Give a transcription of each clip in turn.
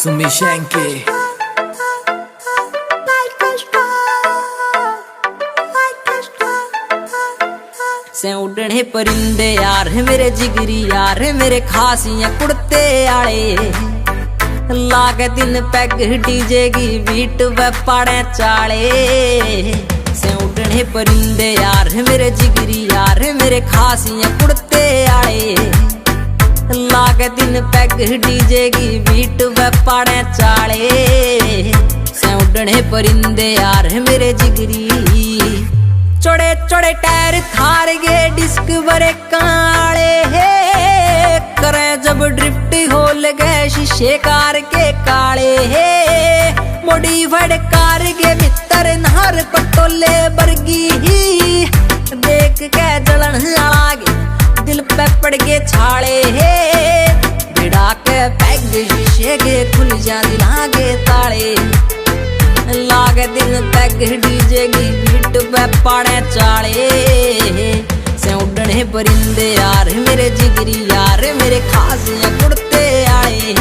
Sumishenke से उड़ने परिंदे यार मेरे जिगरी यार मेरे खासियां कुड़ते आले लागे दिन पैग डीजे की बीट व पाड़े चाले से उड़ने परिंदे यार मेरे जिगरी यार मेरे खासियां कुड़ते आले लागे दिन पैग डीजे की बीट व पाड़े चाले से उड़ने परिंदे यार मेरे जिगरी चौड़े चौड़े टायर थार गे डिस्क बरे काले हे करे जब ड्रिफ्ट होल गए शीशे कार के काले हे मॉडिफाइड कार के भीतर नहर पटोले बरगी ही देख के जलन आगे दिल पे पड़ के छाले हे भिड़ा के पैग शीशे के खुल जा दिला के ताले लागे दिन पैग डीजे की बीट पे पाड़े चाले से उड़ने परिंदे यार मेरे जिगरी यार मेरे खासियां कुड़ते आए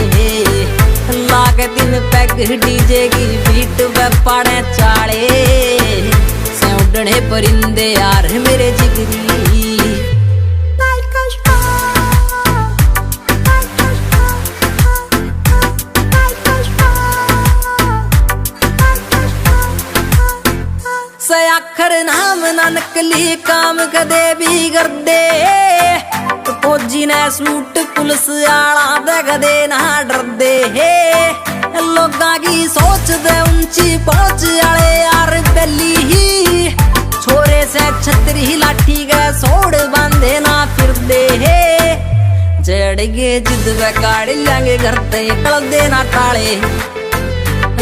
लागे दिन पैग डीजे की बीट पे पाड़े चाले से उड़ने परिंदे यार मेरे जिगरी आखर नाम ना नकली काम कदे भी कर दे तो फौजी ने सूट पुलिस आला दे कदे ना डर दे लोगा की सोच दे ऊंची पहुंच आले यार बेली ही छोरे से छतरी लाठी के सोड़ बांधे ना फिर दे जड़ गे जिद वे काढ़ लेंगे घर ते कल दे ना टाले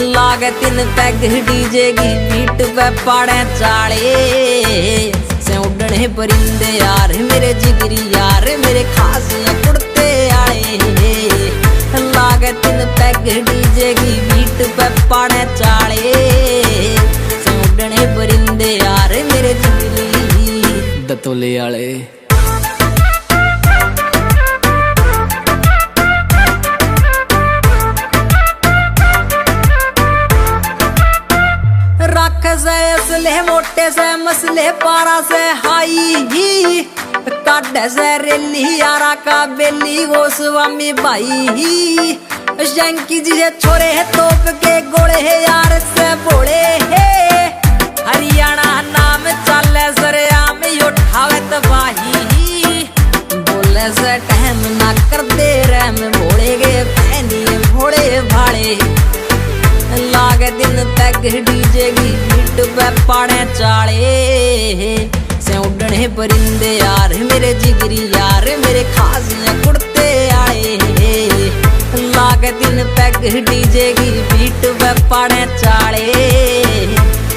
लागे तीन पैग डीजे की बीट पे पाड़े चाले से उड़ने परिंदे यार मेरे जिगरी यार मेरे खासियां कुड़ते आले लागे तीन पैग डीजे की बीट पे पाड़े चाले से उड़ने परिंदे यार मेरे जिगरी दतोले आले से असले मोटे से मसले पारा से हाई ही काटे से रेली यारा का बेली वो स्वामी भाई ही शंकी जी से छोरे है तोप के गोले है यार से बोले है हरियाणा नाम चले सरे आम उठावे तबाही बोले से टहम ना कर दे रैम भोले गे पहनी भोले भाड़े लागे दिन पैग डीजे की बीट पे पाड़े चाले से उड़ने परिंदे यार मेरे जिगरी यार मेरे खासियां कुड़ते आए लागे दिन पैग डीजे की बीट पे पाड़े चाले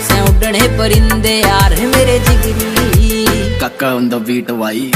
से उड़ने परिंदे यार मेरे जिगरी काका on the beat भाई।